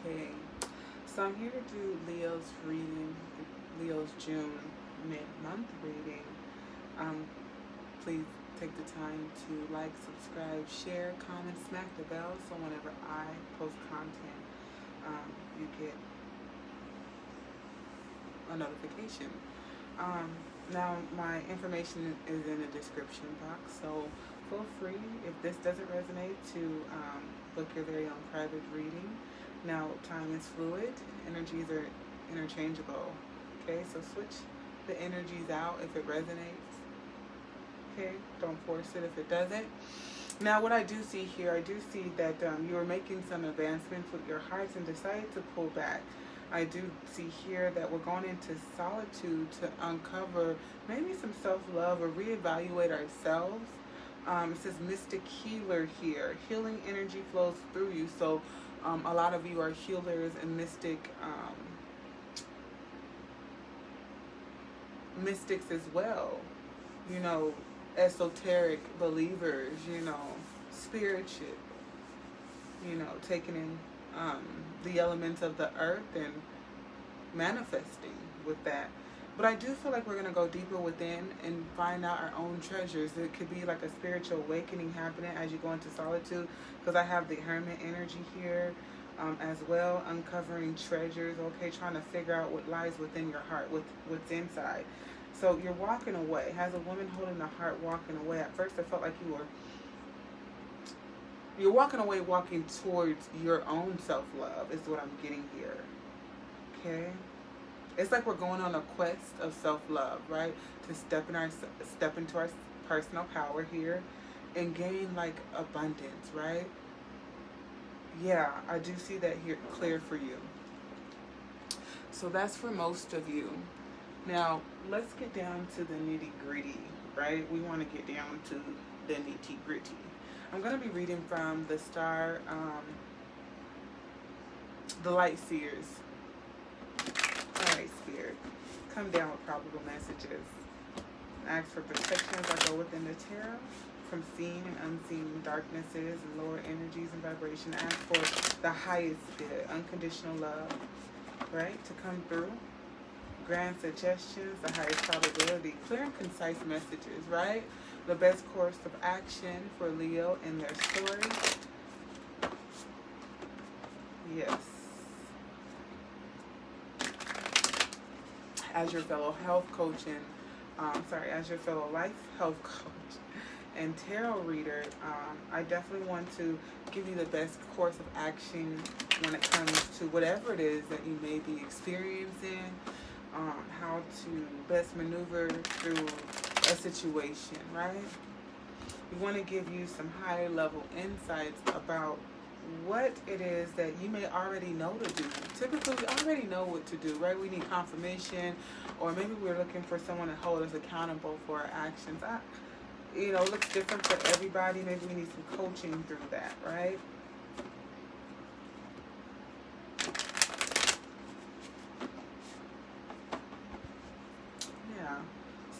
Okay, so I'm here to do Leo's reading, Leo's June mid-month reading. Please take the time to like, subscribe, share, comment, smack the bell so whenever I post content, you get a notification. Now, my information is in the description box, so feel free, if this doesn't resonate, to book your very own private reading. Now, time is fluid, energies are interchangeable, okay? So switch the energies out if it resonates, okay? Don't force it if it doesn't. Now, what I do see here, I do see that you are making some advancements with your hearts and decided to pull back. I do see here that we're going into solitude to uncover maybe some self-love or reevaluate ourselves. It says mystic healer here. Healing energy flows through you. So a lot of you are healers and mystics as well. You know, esoteric believers, you know, spiritual, you know, taking in the elements of the earth and manifesting with that. But I do feel like we're going to go deeper within and find out our own treasures. It could be like a spiritual awakening happening as you go into solitude, because I have the hermit energy here as well, uncovering treasures, okay, trying to figure out what lies within your heart, what's inside. So you're walking away. As a woman holding the heart, walking away. At first I felt like you're walking away, walking towards your own self-love is what I'm getting here, okay? It's like we're going on a quest of self-love, right? To step into our personal power here and gain like abundance, right? Yeah, I do see that here clear for you. So that's for most of you. Now, let's get down to the nitty-gritty, right? We want to get down to the nitty-gritty. I'm going to be reading from the star, the Light Seers. Alright, Spirit, come down with probable messages. Ask for protection as I go within the tarot from seen and unseen darknesses and lower energies and vibration. Ask for the highest good, unconditional love, right, to come through. Grand suggestions, the highest probability, clear and concise messages, right? The best course of action for Leo in their story. Yes. As your fellow health coach and, as your fellow life health coach and tarot reader, I definitely want to give you the best course of action when it comes to whatever it is that you may be experiencing, how to best maneuver through a situation, right? We want to give you some higher level insights about what it is that you may already know to do. Typically, we already know what to do, right? We need confirmation, or maybe we're looking for someone to hold us accountable for our actions. It looks different for everybody. Maybe we need some coaching through that, right? Yeah.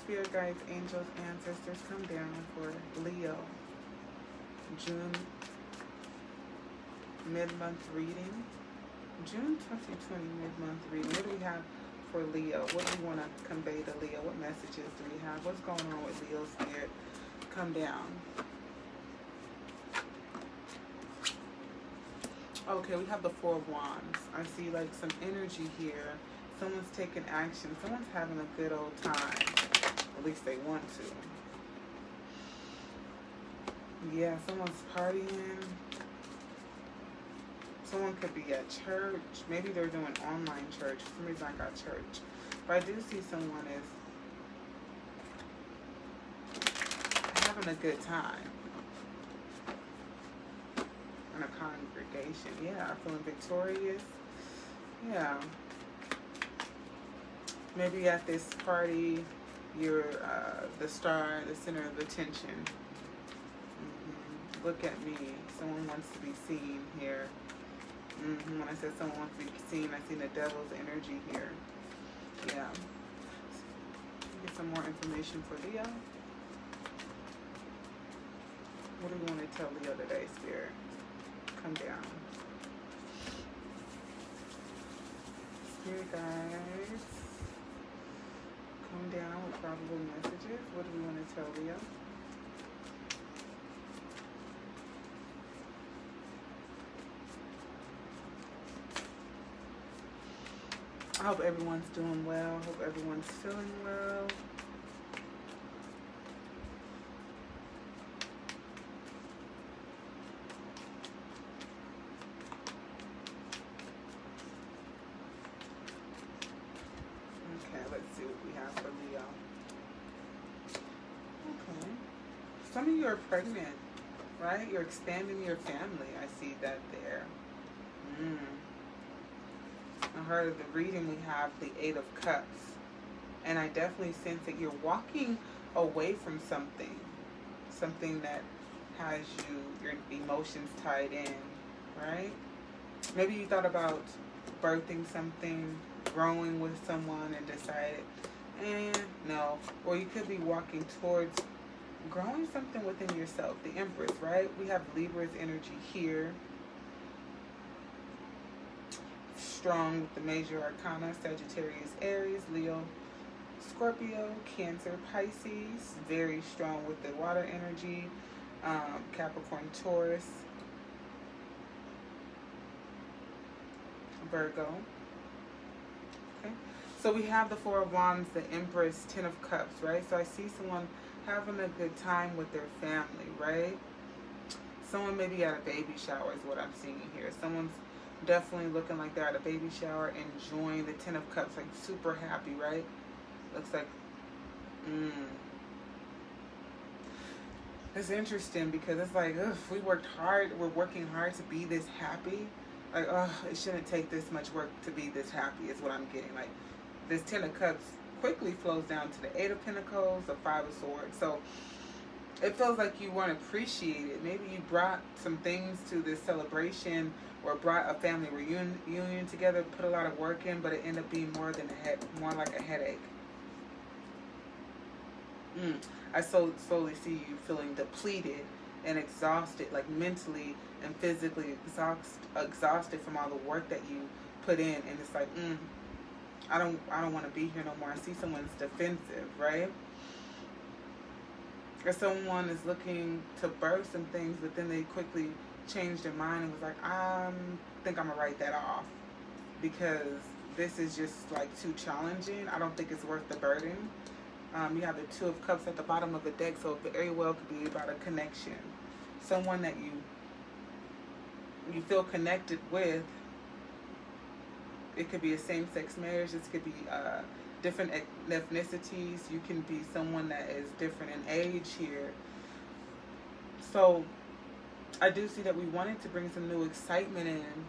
Spirit guides, angels, ancestors, come down for Leo. June mid-month reading. June 2020 mid-month reading. What do we have for Leo? What do we want to convey to Leo? What messages do we have? What's going on with Leo's spirit? Come down. Okay, we have the Four of Wands. I see like some energy here. Someone's taking action. Someone's having a good old time. At least they want to. Yeah, someone's partying. Someone could be at church. Maybe they're doing online church. For some reason I got church. But I do see someone is having a good time. In a congregation. Yeah, feeling victorious. Yeah. Maybe at this party, you're the star, the center of attention. Look at me. Someone wants to be seen here. When I said someone wants to be seen, I see the devil's energy here. Yeah. Get some more information for Leo. What do we want to tell Leo today, Spirit? Come down. guys. Come down with probable messages. What do we want to tell Leo? I hope everyone's doing well. Hope everyone's feeling well. Let's see what we have for Leo. Okay. Some of you are pregnant, right? You're expanding your family. I see that there. I heard of the reading we have the Eight of Cups. And I definitely sense that you're walking away from something. Something that has your emotions tied in, right? Maybe you thought about birthing something, growing with someone, and decided, no. Or you could be walking towards growing something within yourself. The Empress, right? We have Libra's energy here. Strong with the major arcana, Sagittarius, Aries, Leo, Scorpio, Cancer, Pisces. Very strong with the water energy, Capricorn, Taurus, Virgo. Okay, so we have the Four of Wands, the Empress, Ten of Cups, right? So I see someone having a good time with their family, right? Someone maybe at a baby shower is what I'm seeing here. Someone's definitely looking like they're at a baby shower, enjoying the Ten of Cups, like super happy, right? Looks like, It's interesting because it's like, ugh, we worked hard, we're working hard to be this happy. Like, it shouldn't take this much work to be this happy is what I'm getting. Like, this Ten of Cups quickly flows down to the Eight of Pentacles, the Five of Swords. So it feels like you weren't appreciated. Maybe you brought some things to this celebration or brought a family reunion together, put a lot of work in, but it ended up being more like a headache. I slowly see you feeling depleted and exhausted, like mentally and physically exhausted from all the work that you put in, and it's like, I don't want to be here no more. I see someone's defensive, right? Or someone is looking to birth some things, but then they quickly changed their mind and was like, I think I'm gonna write that off because this is just like too challenging. I don't think it's worth the burden. You have the Two of Cups at the bottom of the deck, so it very well could be about a connection. Someone that you feel connected with. It could be a same-sex marriage. This could be different ethnicities. You can be someone that is different in age here. So I do see that we wanted to bring some new excitement in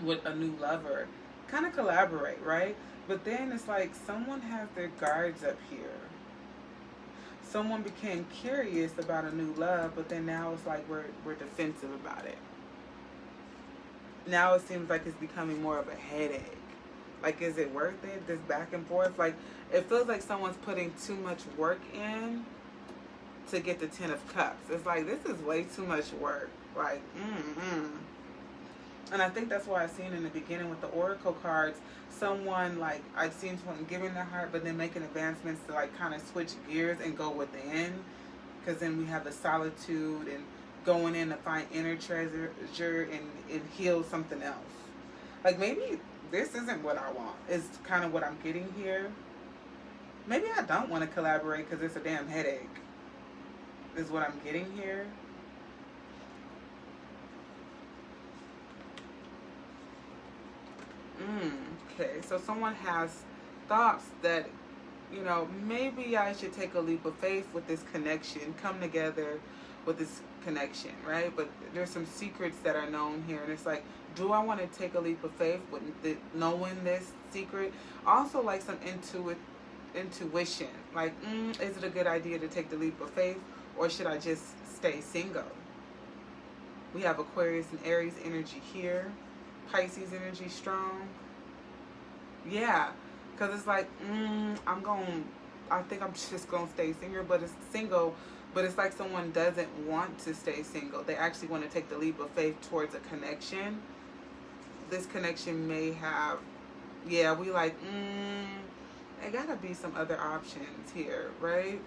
with a new lover. Kind of collaborate, right? But then it's like someone has their guards up here. Someone became curious about a new love, but then now it's like we're defensive about it. Now it seems like it's becoming more of a headache. Like, is it worth it? This back and forth? Like, it feels like someone's putting too much work in to get the Ten of Cups. It's like, this is way too much work. Like, And I think that's why I've seen in the beginning with the Oracle cards, someone, like, I've seen someone giving their heart, but then making advancements to, like, kind of switch gears and go within. Because then we have the solitude and going in to find inner treasure and heal something else. Like, maybe this isn't what I want. It's kind of what I'm getting here. Maybe I don't want to collaborate because it's a damn headache. Is what I'm getting here. Okay, so someone has thoughts that, you know, maybe I should take a leap of faith with this connection, come together with this connection, right? But there's some secrets that are known here, and it's like, do I want to take a leap of faith with knowing this secret? Also, like some intuition, like, is it a good idea to take the leap of faith, or should I just stay single? We have Aquarius and Aries energy here. Pisces energy strong. Yeah, because it's like, I think I'm just going to stay single, but it's like someone doesn't want to stay single. They actually want to take the leap of faith towards a connection. This connection may have Yeah, we like, there gotta be some other options here, right?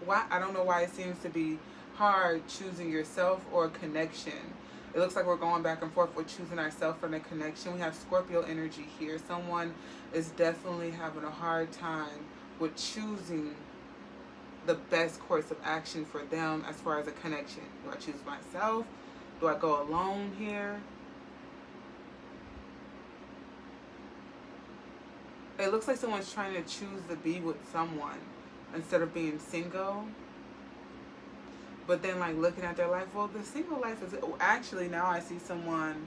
Why? I don't know why it seems to be hard choosing yourself or connection. It looks like we're going back and forth with choosing ourselves from the connection. We have Scorpio energy here. Someone is definitely having a hard time with choosing the best course of action for them as far as a connection. Do I choose myself? Do I go alone here? It looks like someone's trying to choose to be with someone instead of being single. But then, like, looking at their life, well, the single life is... Actually, now I see someone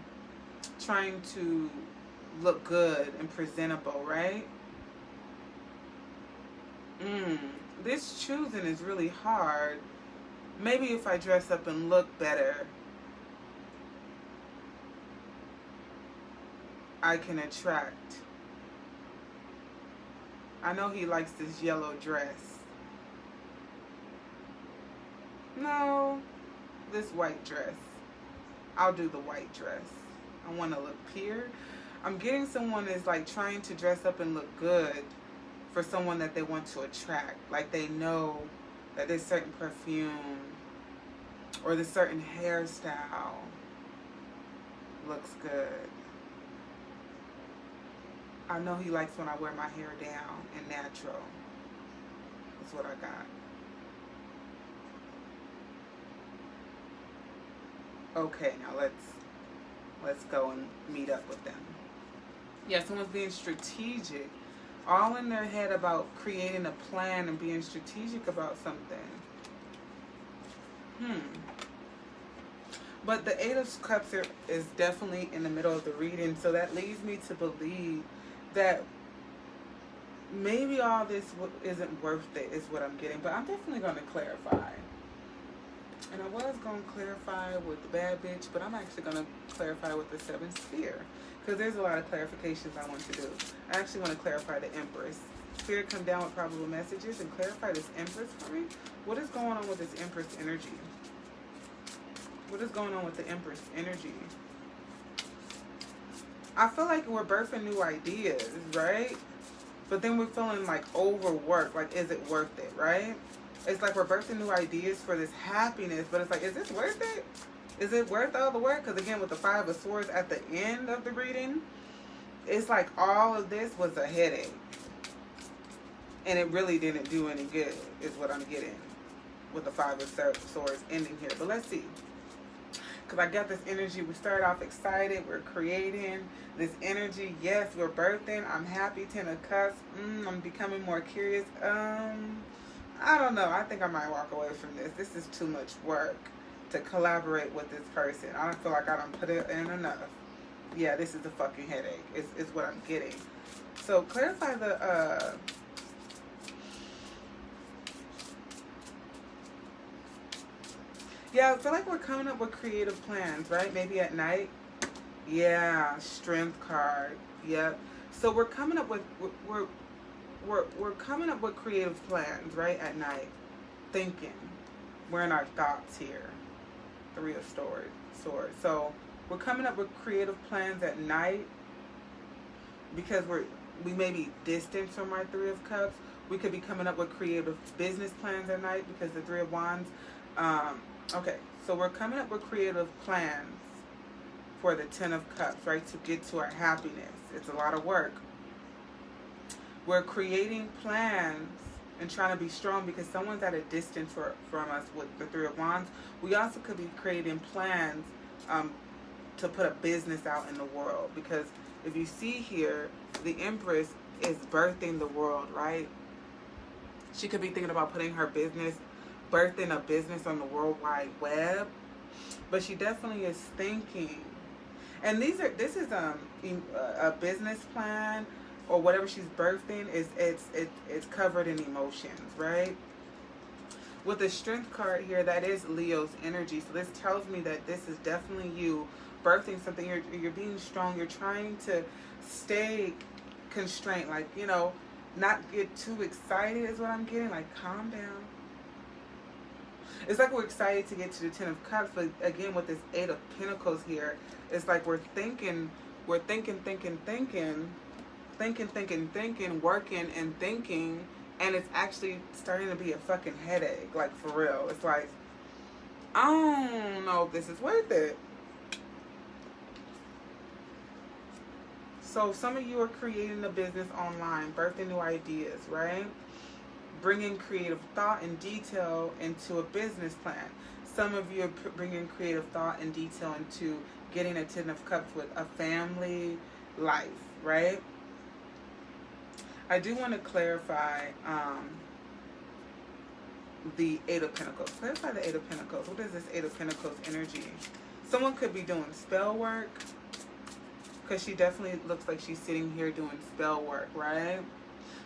trying to look good and presentable, right? This choosing is really hard. Maybe if I dress up and look better, I can attract. I know he likes this yellow dress. No, this white dress. I'll do the white dress. I want to look pure. I'm getting someone is like trying to dress up and look good for someone that they want to attract. Like they know that this certain perfume or this certain hairstyle looks good. I know he likes when I wear my hair down and natural. That's what I got. Okay, now let's go and meet up with them. Yeah, someone's being strategic. All in their head about creating a plan and being strategic about something. But the Eight of Cups is definitely in the middle of the reading, so that leads me to believe that maybe all this isn't worth it, is what I'm getting. But I'm definitely going to clarify. And I was going to clarify with the bad bitch, but I'm actually going to clarify with the seventh sphere. Because there's a lot of clarifications I want to do. I actually want to clarify the Empress. Spirit, come down with probable messages and clarify this Empress for me. What is going on with this Empress energy? What is going on with the Empress energy? I feel like we're birthing new ideas, right? But then we're feeling like overworked. Like, is it worth it, right? It's like we're birthing new ideas for this happiness, but it's like, is this worth it? Is it worth all the work? Because again, with the Five of Swords at the end of the reading, it's like all of this was a headache. And it really didn't do any good, is what I'm getting with the Five of Swords ending here. But let's see. Because I got this energy. We start off excited. We're creating this energy. Yes, we're birthing. I'm happy. Ten of Cups. I'm becoming more curious. I don't know. I think I might walk away from this. This is too much work to collaborate with this person. I don't feel like I don't put it in enough. Yeah, this is a fucking headache. Is what I'm getting. So clarify the yeah, I feel like we're coming up with creative plans, right? Maybe at night. Yeah, Strength card. Yep. So we're coming up with we're coming up with creative plans, right? At night, thinking. We're in our thoughts here. Three of Swords. So we're coming up with creative plans at night because we may be distant from our Three of Cups. We could be coming up with creative business plans at night because the Three of Wands. Okay, so we're coming up with creative plans for the Ten of Cups, right, to get to our happiness. It's a lot of work. We're creating plans and trying to be strong because someone's at a distance from us with the Three of Wands. We also could be creating plans to put a business out in the world because if you see here, the Empress is birthing the world, right? She could be thinking about putting her business, birthing a business on the World Wide Web, but she definitely is thinking. And this is a business plan or whatever she's birthing it's covered in emotions, right? With the Strength card here, that is Leo's energy. So this tells me that this is definitely you birthing something. You're being strong. You're trying to stay constrained, like, you know, not get too excited is what I'm getting. Like, calm down. It's like we're excited to get to the Ten of Cups, but again, with this Eight of Pentacles here, it's like we're thinking, working and thinking, and it's actually starting to be a fucking headache, like for real. It's like, I don't know if this is worth it. So some of you are creating a business online, birthing new ideas, right? Bringing creative thought and detail into a business plan. Some of you are bringing creative thought and detail into getting a Ten of Cups with a family life, right? I do want to clarify the Eight of Pentacles. Clarify the Eight of Pentacles. What is this Eight of Pentacles energy? Someone could be doing spell work, because she definitely looks like she's sitting here doing spell work, right?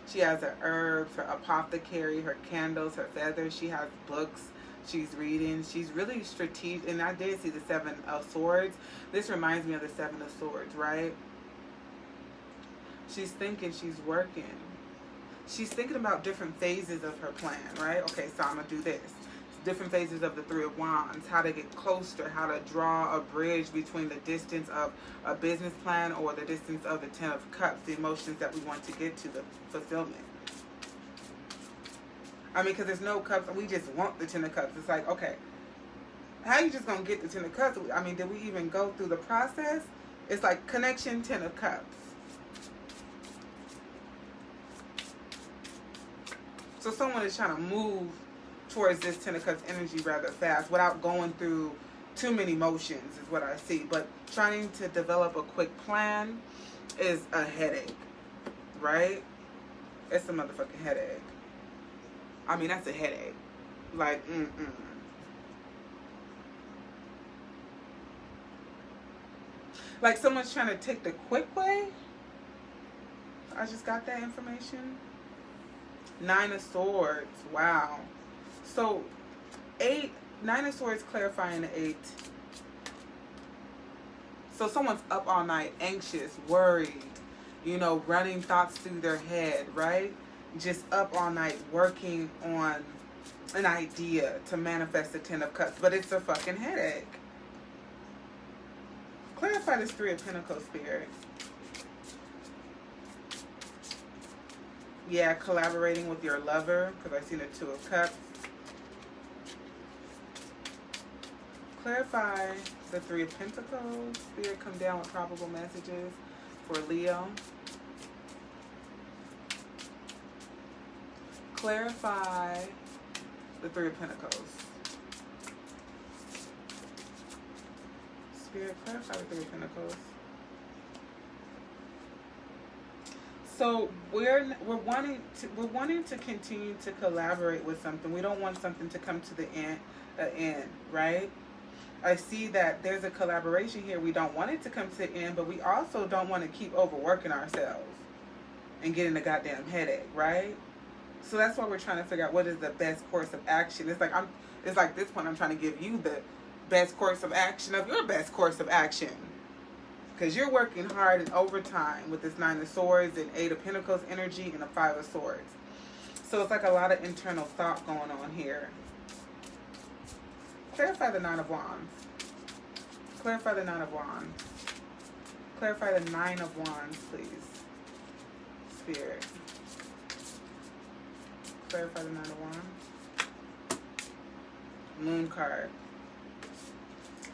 She has her herbs, her apothecary, her candles, her feathers. She has books she's reading. She's really strategic. And I did see the Seven of Swords. This reminds me of the Seven of Swords, right? She's thinking, she's working. She's thinking about different phases of her plan, right? Okay, so I'm going to do this. Different phases of the Three of Wands, how to get closer, how to draw a bridge between the distance of a business plan or the distance of the Ten of Cups, the emotions that we want to get to, the fulfillment. I mean, because there's no cups, we just want the Ten of Cups. It's like, okay, how you just going to get the Ten of Cups? I mean, did we even go through the process? It's like connection, Ten of Cups. So someone is trying to move towards this Ten of Cups energy rather fast without going through too many motions is what I see. But trying to develop a quick plan is a headache, right? It's a motherfucking headache. I mean, that's a headache. Like, Like someone's trying to take the quick way. I just got that information. Nine of Swords. Wow. So, Nine of Swords clarifying the 8. So someone's up all night, anxious, worried, you know, running thoughts through their head, right? Just up all night working on an idea to manifest the Ten of Cups, but it's a fucking headache. Clarify this Three of Pentacles, Spirit. Yeah, collaborating with your lover, because I see the Two of Cups. Clarify the Three of Pentacles. Spirit, come down with probable messages for Leo. Clarify the Three of Pentacles. Spirit, clarify the Three of Pentacles. So we're wanting to continue to collaborate with something. We don't want something to come to the end, right? I see that there's a collaboration here. We don't want it to come to the end, but we also don't want to keep overworking ourselves and getting a goddamn headache, right? So that's why we're trying to figure out what is the best course of action. It's like this point I'm trying to give you the best course of action of your best course of action. Because you're working hard and overtime with this Nine of Swords and Eight of Pentacles energy and the Five of Swords. So it's like a lot of internal thought going on here. Clarify the Nine of Wands. Clarify the Nine of Wands. Clarify the Nine of Wands, please. Spirit. Clarify the Nine of Wands. Moon card.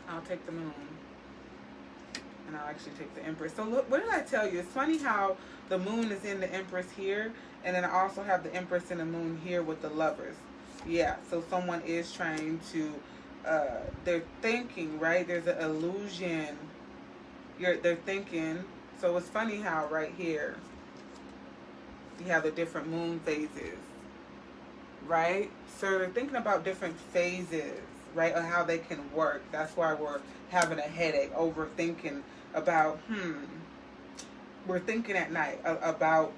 I'll take the Moon. And I'll actually take the Empress. So look, what did I tell you? It's funny how the Moon is in the Empress here. And then I also have the Empress and the Moon here with the Lovers. Yeah, so someone is trying to, they're thinking, right? There's an illusion. They're thinking. So it's funny how right here, you have the different moon phases, right? So they're thinking about different phases, right? Of how they can work. That's why we're having a headache, overthinking about, we're thinking at night about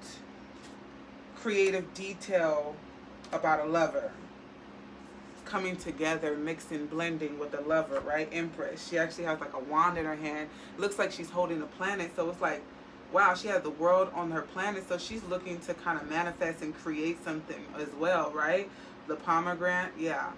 creative detail about a lover. Coming together, mixing, blending with the lover, right? Empress. She actually has like a wand in her hand. Looks like she's holding the planet. So it's like, wow, she has the world on her planet. So she's looking to kind of manifest and create something as well, right? The pomegranate, yeah.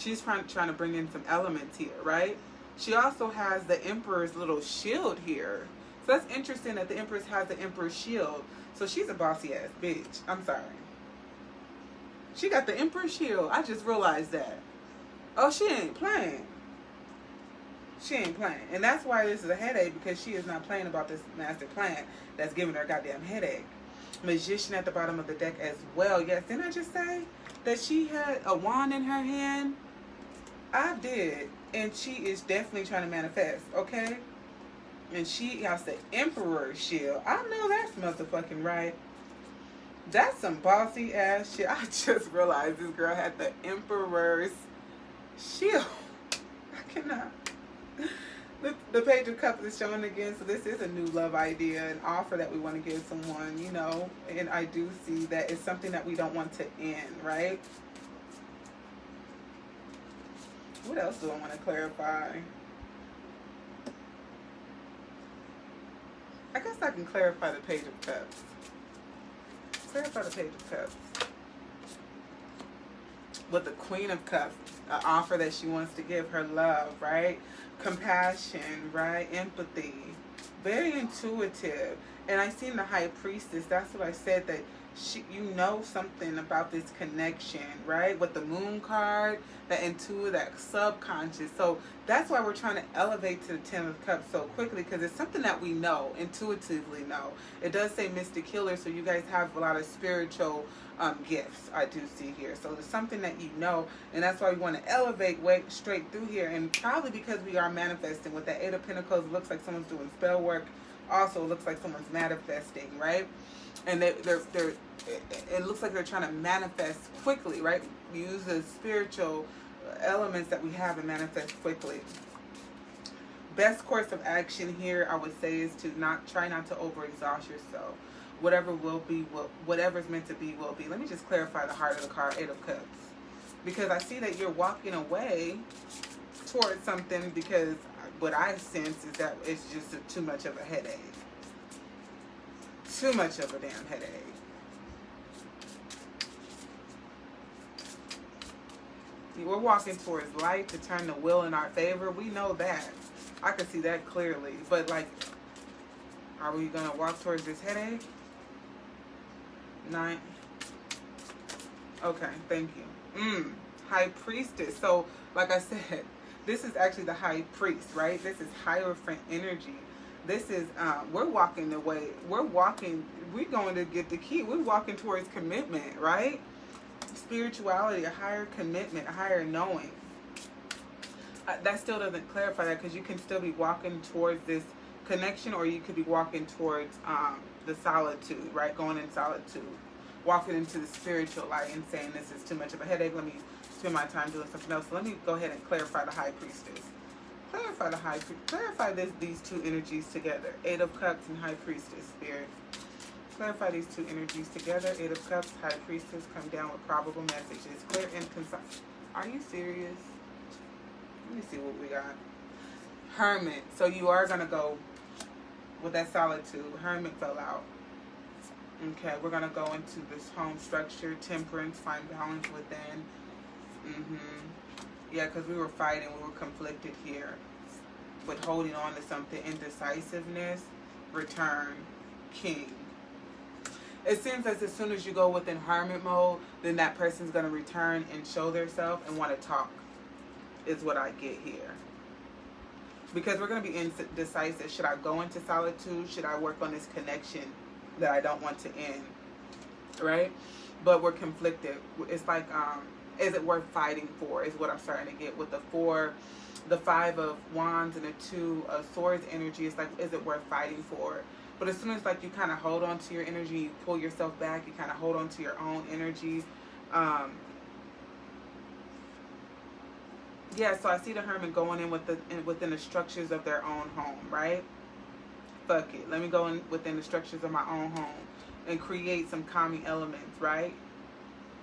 She's trying to bring in some elements here, right? She also has the Emperor's little shield here. So that's interesting that the Empress has the Emperor's shield. So she's a bossy ass bitch. I'm sorry. She got the Emperor's shield. I just realized that. Oh, she ain't playing. She ain't playing. And that's why this is a headache, because she is not playing about this master plan that's giving her a goddamn headache. Magician at the bottom of the deck as well. Yes, didn't I just say that she had a wand in her hand? I did. And she is definitely trying to manifest, okay? And she has the Emperor's shield. I know that's motherfucking right. That's some bossy ass shit. I just realized this girl had the Emperor's shield. I cannot. The Page of Cups is showing again. So this is a new love idea, an offer that we want to give someone, you know. And I do see that it's something that we don't want to end, right? What else do I want to clarify? I guess I can clarify the Page of Cups. Clarify the Page of Cups. With the Queen of Cups, an offer that she wants to give her love, right? Compassion, right? Empathy. Very intuitive. And I seen the High Priestess. That's what I said, that she, you know something about this connection, right? With the Moon card, that intuitive, that subconscious. So that's why we're trying to elevate to the Ten of Cups so quickly, because it's something that we know, intuitively know. It does say Mystic Healer, so you guys have a lot of spiritual gifts, I do see here. So there's something that you know, and that's why we want to elevate way straight through here. And probably because we are manifesting. With the Eight of Pentacles, it looks like someone's doing spell work. Also, it looks like someone's manifesting, right? And it looks like they're trying to manifest quickly, right? Use the spiritual elements that we have and manifest quickly. Best course of action here, I would say, is to try not to overexhaust yourself. Whatever will be, whatever's meant to be will be. Let me just clarify the heart of the card, Eight of Cups, because I see that you're walking away towards something, because what I sense is that it's just too much of a headache. Too much of a damn headache. We're walking towards light to turn the wheel in our favor. We know that. I can see that clearly. But, like, are we going to walk towards this headache? 9. Okay, thank you. High Priestess. So, like I said, this is actually the High Priest, right? This is Hierophant energy. This is, we're walking the way. We're going to get the key. We're walking towards commitment, right? Spirituality, a higher commitment, a higher knowing. That still doesn't clarify that, because you can still be walking towards this connection, or you could be walking towards the solitude, right? Going in solitude, walking into the spiritual light and saying, this is too much of a headache. Let me spend my time doing something else. So let me go ahead and clarify the High Priestess. Clarify the High Priestess. Clarify these two energies together. Eight of Cups and High Priestess, Spirit. Clarify these two energies together. Eight of Cups, High Priestess, come down with probable messages. Clear and concise. Are you serious? Let me see what we got. Hermit. So you are going to go with that solitude. Hermit fell out. Okay, we're going to go into this home structure. Temperance, find balance within. Yeah, because we were fighting. We were conflicted here with holding on to something. Indecisiveness. Return. King. It seems as soon as you go within hermit mode, then that person's going to return and show themselves and want to talk, is what I get here. Because we're going to be indecisive. Should I go into solitude? Should I work on this connection that I don't want to end? Right? But we're conflicted. It's like, is it worth fighting for, is what I'm starting to get with the 4, the 5 of Wands and the 2 of Swords energy. It's like, is it worth fighting for? But as soon as, like, you kind of hold on to your energy, you pull yourself back, you kind of hold on to your own energy. Yeah, so I see the Hermit going in within the structures of their own home, right? Fuck it. Let me go in within the structures of my own home and create some calming elements, right?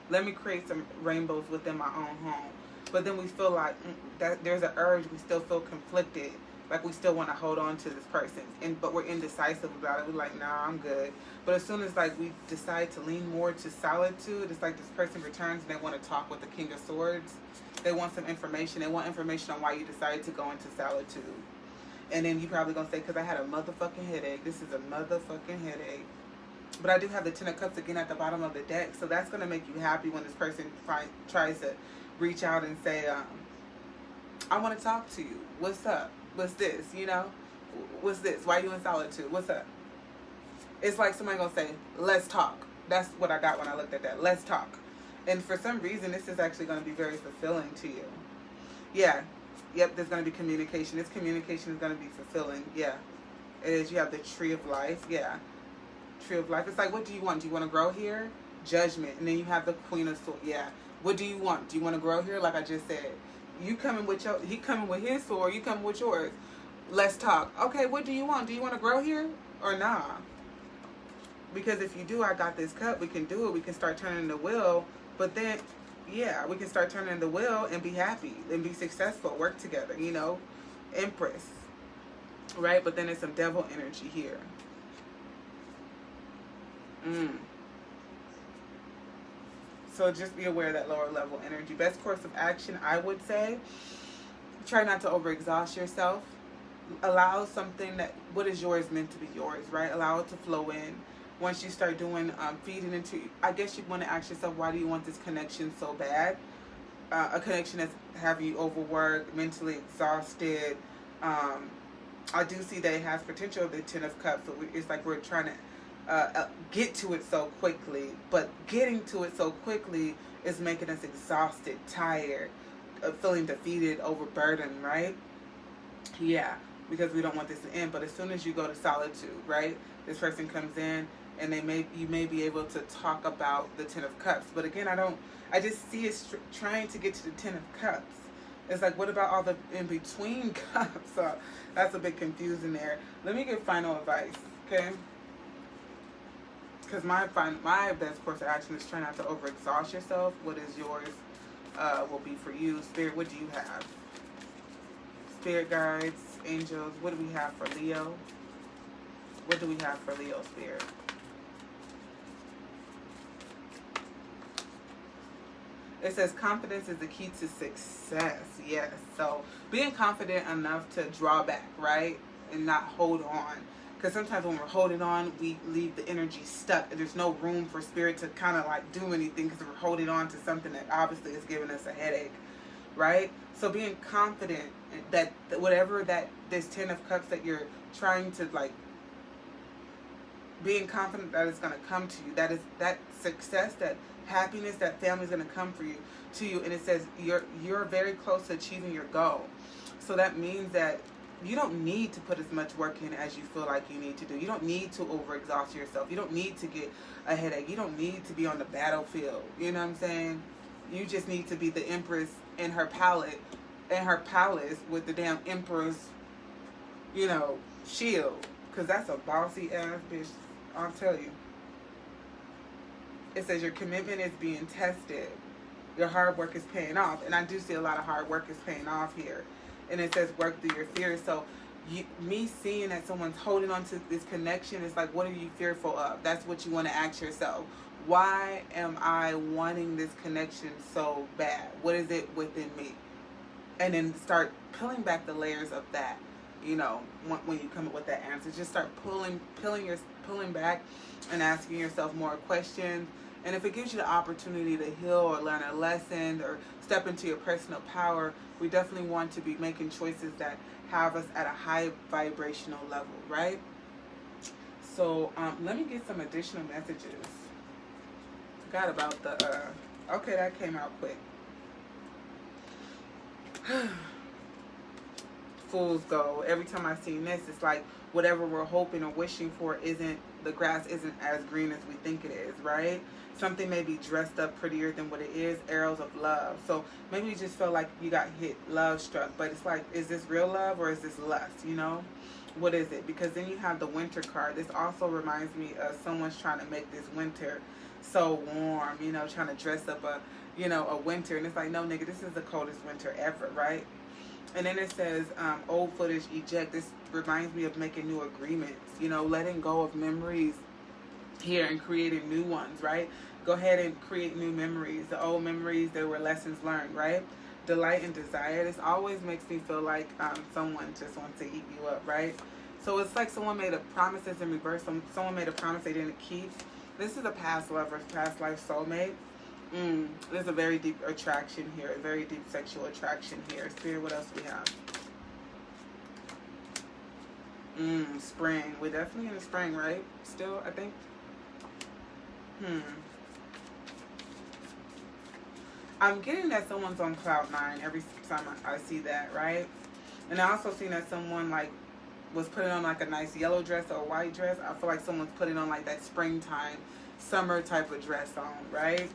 Let me create some rainbows within my own home. But then we feel like that there's an urge. We still feel conflicted Like we still want to hold on to this person, but we're indecisive about it. We're like, nah, I'm good. But as soon as like we decide to lean more to solitude, it's like this person returns and they want to talk with the King of Swords. They want some information. They want information on why you decided to go into solitude. And then you probably gonna say, because I had a motherfucking headache. This is a motherfucking headache. But I do have the Ten of Cups again at the bottom of the deck, so that's gonna make you happy when this person tries to reach out and say, I want to talk to you. What's up? What's this? You know? What's this? Why are you in solitude? What's up? It's like somebody gonna say, let's talk. That's what I got when I looked at that. Let's talk. And for some reason, this is actually going to be very fulfilling to you. Yeah. Yep, there's going to be communication. This communication is going to be fulfilling. Yeah. It is. You have the Tree of Life. Yeah. Tree of Life. It's like, what do you want? Do you want to grow here? Judgment. And then you have the Queen of Swords. Yeah. What do you want? Do you want to grow here? Like I just said. You coming with he coming with his sword. You coming with yours. Let's talk. Okay, what do you want? Do you want to grow here? Or nah? Because if you do, I got this cup. We can do it. We can start turning the wheel. But then, yeah, we can start turning the wheel and be happy and be successful. Work together, you know. Empress. Right? But then there's some devil energy here. So just be aware of that lower level energy. Best course of action, I would say, try not to overexhaust yourself. Allow something that, what is yours meant to be yours, right? Allow it to flow in. Once you start doing, feeding into, I guess you want to ask yourself, why do you want this connection so bad? A connection that's having you overworked, mentally exhausted. I do see that it has potential of the Ten of Cups. So it's like we're trying to get to it so quickly. But getting to it so quickly is making us exhausted, tired, feeling defeated, overburdened, right? Yeah, because we don't want this to end. But as soon as you go to solitude, right, this person comes in and you may be able to talk about the Ten of Cups. But again, I just see it trying to get to the Ten of Cups. It's like, what about all the in-between cups? So that's a bit confusing there. Let me give final advice, okay? Because my best course of action is try not to overexhaust yourself. What is yours will be for you. Spirit, what do you have? Spirit guides, angels, what do we have for Leo? What do we have for Leo, Spirit? It says confidence is the key to success. Yes. So being confident enough to draw back, right? And not hold on. Because sometimes when we're holding on, we leave the energy stuck. And there's no room for Spirit to kind of like do anything because we're holding on to something that obviously is giving us a headache, right? So being confident that whatever that this Ten of Cups that you're trying to like, being confident that it's going to come to you. That is that success, that happiness, that family is going to come to you. And it says you're very close to achieving your goal. So that means that you don't need to put as much work in as you feel like you need to do. You don't need to overexhaust yourself. You don't need to get a headache. You don't need to be on the battlefield. You know what I'm saying? You just need to be the Empress in her palace with the damn Emperor's, you know, shield. Because that's a bossy ass bitch. I'll tell you. It says your commitment is being tested. Your hard work is paying off. And I do see a lot of hard work is paying off here. And it says work through your fears. So me seeing that someone's holding on to this connection is like, what are you fearful of? That's what you want to ask yourself. Why am I wanting this connection so bad? What is it within me? And then start peeling back the layers of that. You know, when you come up with that answer, just start pulling back and asking yourself more questions. And if it gives you the opportunity to heal or learn a lesson or step into your personal power, we definitely want to be making choices that have us at a high vibrational level, right? So let me get some additional messages. Forgot about the, okay, that came out quick. Fool's gold. Every time I've seen this, it's like whatever we're hoping or wishing for the grass isn't as green as we think it is, right? Something may be dressed up prettier than what it is. Arrows of love. So maybe you just feel like you got hit, love struck, but it's like, is this real love or is this lust, you know? What is it? Because then you have the winter card. This also reminds me of someone's trying to make this winter so warm, you know, trying to dress up you know, a winter. And it's like, no, nigga, this is the coldest winter ever, right? And then it says, old footage eject. This reminds me of making new agreements, you know, letting go of memories here and creating new ones, right? Go ahead and create new memories. The old memories, there were lessons learned, right? Delight and desire. This always makes me feel like someone just wants to eat you up, right? So it's like someone made a promises in reverse. Someone made a promise they didn't keep. This is a past lover, past life soulmate. There's a very deep attraction here, a very deep sexual attraction here. Spirit, what else do we have? Spring. We're definitely in the spring, right? Still, I think. I'm getting that someone's on cloud 9 every time I see that, right? And I also seen that someone like was putting on like a nice yellow dress or a white dress. I feel like someone's putting on like that springtime, summer type of dress on, right?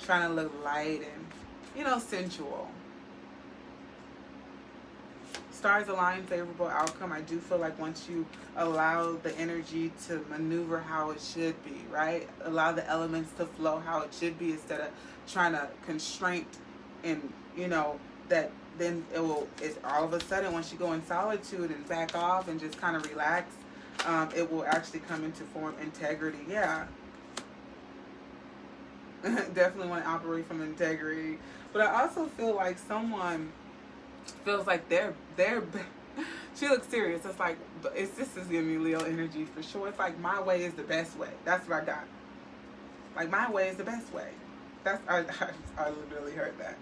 Trying to look light and, you know, sensual. Stars align, favorable outcome. I do feel like once you allow the energy to maneuver how it should be, right? Allow the elements to flow how it should be instead of trying to constrain and, you know, that then it's all of a sudden once you go in solitude and back off and just kind of relax, it will actually come into form integrity. Yeah. Definitely want to operate from integrity. But I also feel like someone feels like they're she looks serious. It's like, this is giving me Leo energy for sure. It's like, my way is the best way. That's what I got. Like, my way is the best way. I literally heard that.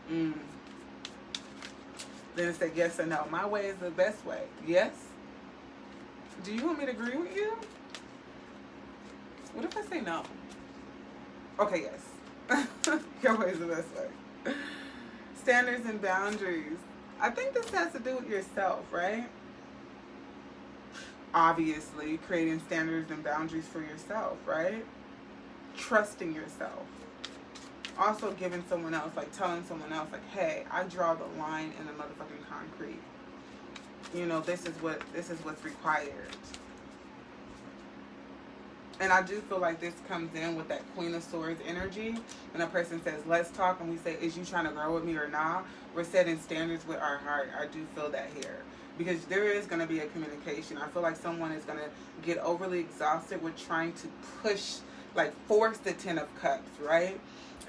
Then it said yes or no. My way is the best way. Yes? Do you want me to agree with you? What if I say no? Okay, yes. Your way is the best way. Standards and boundaries. I think this has to do with yourself, right? Obviously, creating standards and boundaries for yourself, right? Trusting yourself. Also giving someone else, like telling someone else, like, hey, I draw the line in the motherfucking concrete. You know, this is what's required. And I do feel like this comes in with that Queen of Swords energy. When a person says, let's talk, and we say, is you trying to grow with me or not? We're setting standards with our heart. I do feel that here. Because there is going to be a communication. I feel like someone is going to get overly exhausted with trying to push, like force the 10 of Cups, right?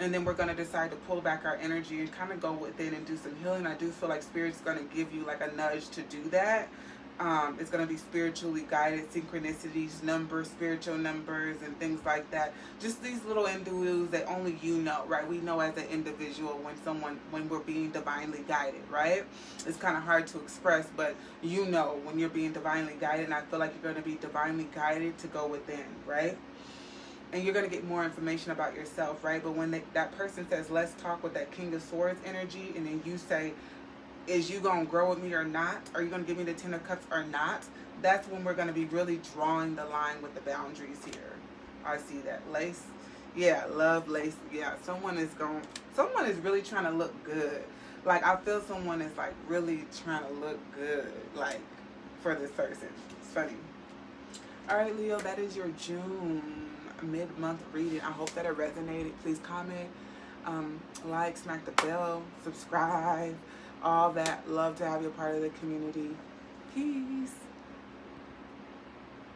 And then we're going to decide to pull back our energy and kind of go within and do some healing. I do feel like Spirit's going to give you like a nudge to do that. It's going to be spiritually guided, synchronicities, numbers, spiritual numbers, and things like that. Just these little induos that only you know, right? We know as an individual when we're being divinely guided, right? It's kind of hard to express, but you know when you're being divinely guided, and I feel like you're going to be divinely guided to go within, right? And you're going to get more information about yourself, right? But when that person says, let's talk with that King of Swords energy, and then you say, is you going to grow with me or not? Are you going to give me the 10 of Cups or not? That's when we're going to be really drawing the line with the boundaries here. I see that. Lace. Yeah, love, lace. Yeah, someone is really trying to look good. Like, I feel someone is, like, really trying to look good, like, for this person. It's funny. All right, Leo, that is your June mid-month reading. I hope that it resonated. Please comment, like, smack the bell, subscribe, all that. Love to have you a part of the community. Peace.